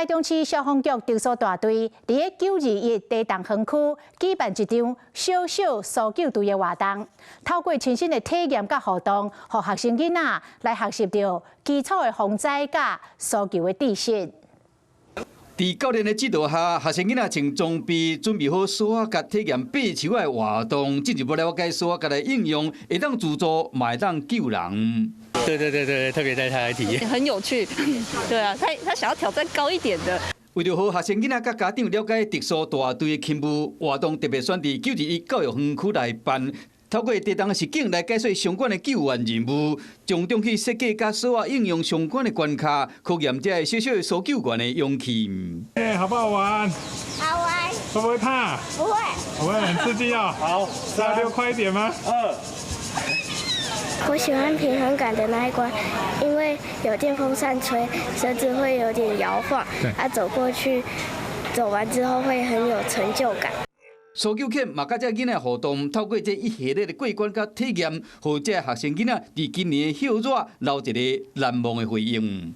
台中市消防局特殊大隊在921地動園區舉辦一場小小搜救隊的活動，透過親身的體驗甲互動，讓學生囡仔來學習到基礎的防災甲搜救的知識。在教練的指導下，學生囡仔穿裝備，準備好鎖甲體驗爬樹的活動，進一步了解鎖甲的應用，會當自助，嘛會當救人。對，特別帶他來體驗，很有趣。對啊，他想要挑戰高一點的。為了讓學生囡仔甲家長了解特殊大隊的勤務，活動特別選在921教育園區來辦。透過地動實景來解說相關的救援任務，從中去設計甲鎖應用相關的關卡，考驗這個小小的搜救員的勇氣。好不好玩？好玩。會不會怕？不會。不會，很刺激哦。好，3、6，快一點嗎？2。我喜歡平衡感的那一關，因為有電風扇吹，車子會有點搖晃。走過去，走完之後會很有成就感。搜救犬嘛，甲這囡仔互動，透過這一系列的過關甲體驗，讓這學生囡仔佇今年的休熱留一個難忘的回憶。